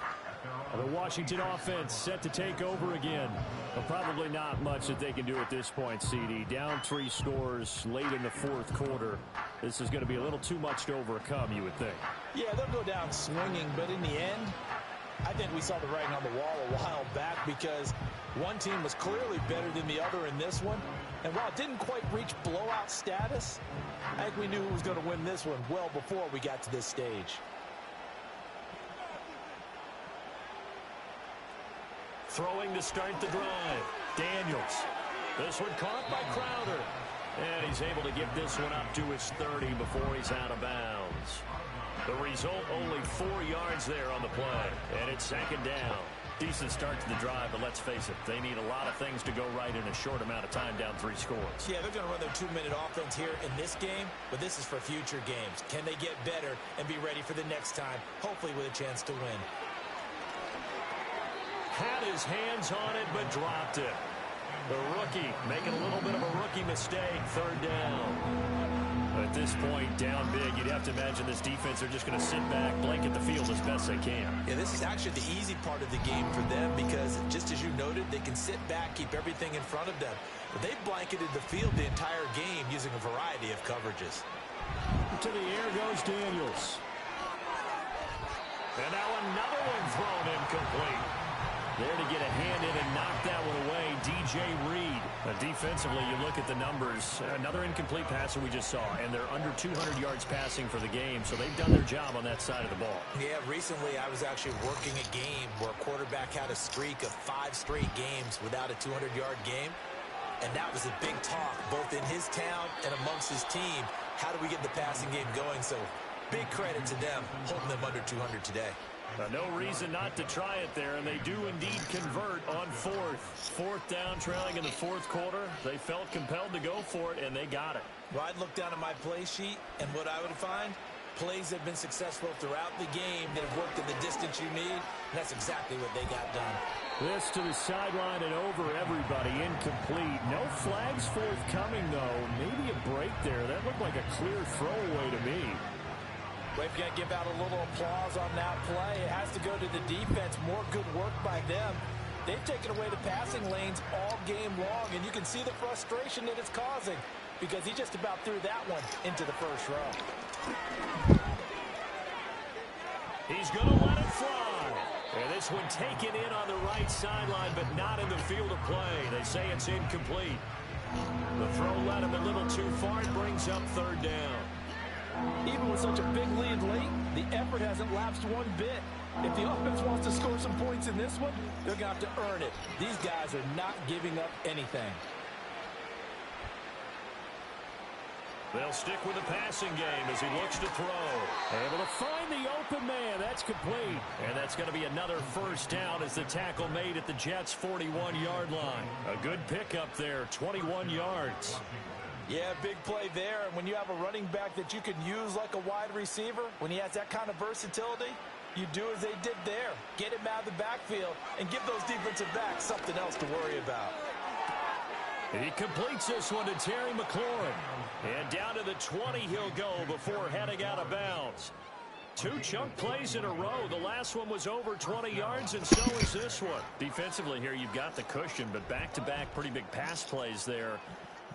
The Washington offense set to take over again. But probably not much that they can do at this point, CD. Down 3 scores late in the 4th quarter. This is going to be a little too much to overcome, you would think. Yeah, they'll go down swinging, but in the end, I think we saw the writing on the wall a while back because one team was clearly better than the other in this one. And while it didn't quite reach blowout status, I think we knew who was going to win this one well before we got to this stage. Throwing to start the drive. Daniels. This one caught by Crowder. And he's able to get this one up to his 30 before he's out of bounds. The result, only 4 yards there on the play. And it's 2nd down. Decent start to the drive, but let's face it, they need a lot of things to go right in a short amount of time down 3 scores. Yeah, they're going to run their 2-minute offense here in this game, but this is for future games. Can they get better and be ready for the next time, hopefully with a chance to win? Had his hands on it, but dropped it. The rookie making a little bit of a rookie mistake, 3rd down. At this point, down big, you'd have to imagine this defense are just going to sit back, blanket the field as best they can. Yeah, this is actually the easy part of the game for them because, just as you noted, they can sit back, keep everything in front of them. But they've blanketed the field the entire game using a variety of coverages. To the air goes Daniels. And now another one thrown incomplete. There to get a hand in and knock that one away, DJ Reed. Defensively, you look at the numbers. Another incomplete passer we just saw, and they're under 200 yards passing for the game, so they've done their job on that side of the ball. Yeah, recently I was actually working a game where a quarterback had a streak of 5 straight games without a 200-yard game, and that was a big talk, both in his town and amongst his team. How do we get the passing game going? So big credit to them, holding them under 200 today. No reason not to try it there, and they do indeed convert on 4th. 4th down, trailing in the 4th quarter. They felt compelled to go for it, and they got it. Well, I'd look down at my play sheet, and what I would find, plays have been successful throughout the game that have worked in the distance you need, and that's exactly what they got done. This to the sideline and over everybody, incomplete. No flags forthcoming, though. Maybe a break there. That looked like a clear throwaway to me. We've got to give out a little applause on that play. It has to go to the defense. More good work by them. They've taken away the passing lanes all game long, and you can see the frustration that it's causing because he just about threw that one into the first row. He's going to let it fly. And this one taken in on the right sideline, but not in the field of play. They say it's incomplete. The throw led him a little too far. It brings up 3rd down. Even with such a big lead late, the effort hasn't lapsed one bit. If the offense wants to score some points in this one, they're going to have to earn it. These guys are not giving up anything. They'll stick with the passing game as he looks to throw. Able to find the open man. That's complete. And that's going to be another 1st down as the tackle made at the Jets' 41-yard line. A good pickup there, 21 yards. Yeah, big play there. And when you have a running back that you can use like a wide receiver, when he has that kind of versatility, you do as they did there. Get him out of the backfield and give those defensive backs something else to worry about. He completes this one to Terry McLaurin. And down to the 20 he'll go before heading out of bounds. 2 chunk plays in a row. The last one was over 20 yards, and so is this one. Defensively here, you've got the cushion, but back-to-back pretty big pass plays there.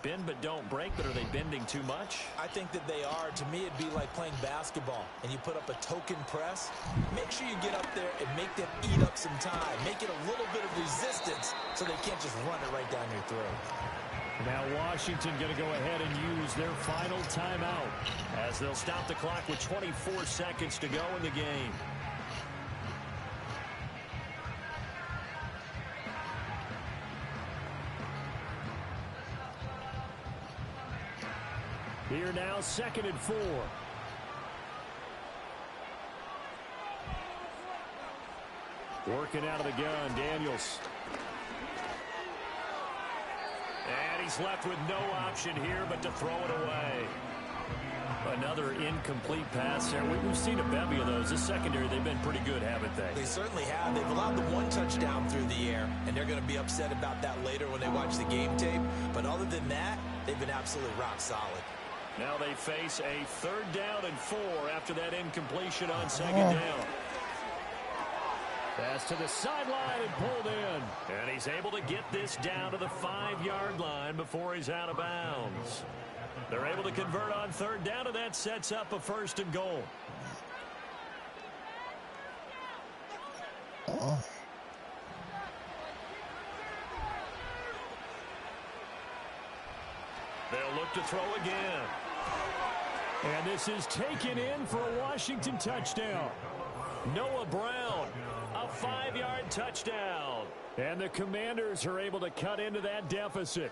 Bend but don't break, but are they bending too much? I think that they are. To me, it'd be like playing basketball, and you put up a token press. Make sure you get up there and make them eat up some time. Make it a little bit of resistance so they can't just run it right down your throat. Now Washington going to go ahead and use their final timeout as they'll stop the clock with 24 seconds to go in the game. Here now, 2nd and 4. Working out of the gun, Daniels. And he's left with no option here but to throw it away. Another incomplete pass there. We've seen a bevy of those. This secondary, they've been pretty good, haven't they? They certainly have. They've allowed the 1 touchdown through the air, and they're going to be upset about that later when they watch the game tape. But other than that, they've been absolutely rock solid. Now they face a 3rd down and 4 after that incompletion on 2nd down. Pass to the sideline and pulled in. And he's able to get this down to the 5-yard line before he's out of bounds. They're able to convert on 3rd down, and that sets up a 1st and goal. They'll look to throw again. And this is taken in for a Washington touchdown. Noah Brown, a 5-yard touchdown. And the Commanders are able to cut into that deficit.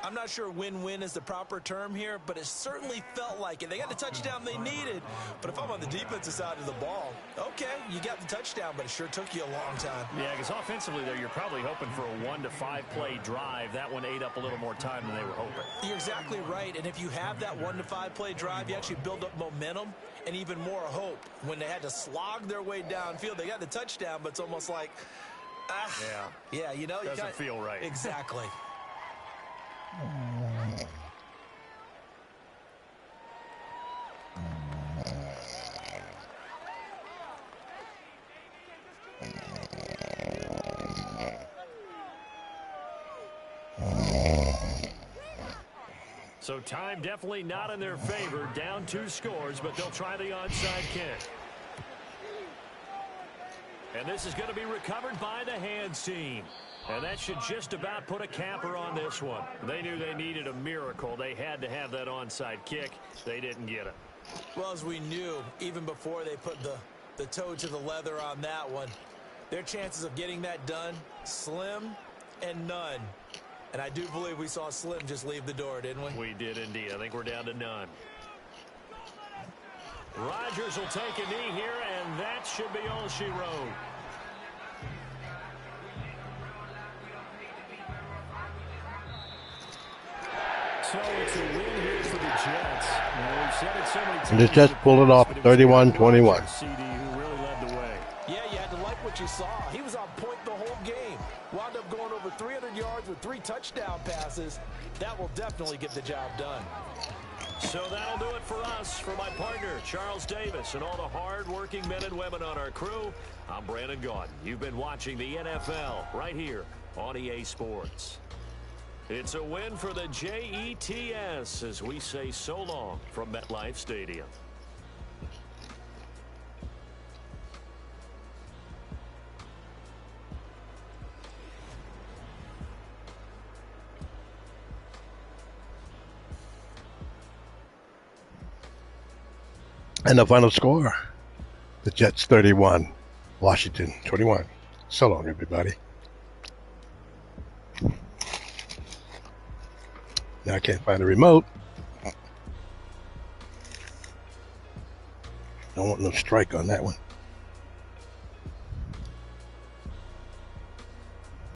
I'm not sure win-win is the proper term here, but it certainly felt like it. They got the touchdown they needed, but if I'm on the defensive side of the ball, okay, you got the touchdown, but it sure took you a long time. Yeah, because offensively there, you're probably hoping for a 1 to 5 play drive. That one ate up a little more time than they were hoping. You're exactly right, and if you have that 1 to 5 play drive, you actually build up momentum and even more hope. When they had to slog their way downfield, they got the touchdown, but it's almost like, yeah, you know, doesn't feel right. Exactly. So time definitely not in their favor. Down 2 scores, but they'll try the onside kick. And this is going to be recovered by the hands team. And that should just about put a capper on this one. They knew they needed a miracle. They had to have that onside kick. They didn't get it. Well, as we knew, even before they put the toe to the leather on that one, their chances of getting that done, slim and none. And I do believe we saw Slim just leave the door, didn't we? We did indeed. I think we're down to none. Rodgers will take a knee here, and that should be all she wrote. So it's a win here for the Jets. We've said it so many times. And the Jets pulled it off 31-21. CD who really led the way. Yeah, you had to like what you saw. He was on point the whole game. Wound up going over 300 yards with 3 touchdown passes. That will definitely get the job done. So that'll do it for us. For my partner, Charles Davis, and all the hard-working men and women on our crew, I'm Brandon Gaudin. You've been watching the NFL right here on EA Sports. It's a win for the Jets as we say so long from MetLife Stadium. And the final score, the Jets 31, Washington 21. So long, everybody. Now I can't find the remote. Don't want no strike on that one.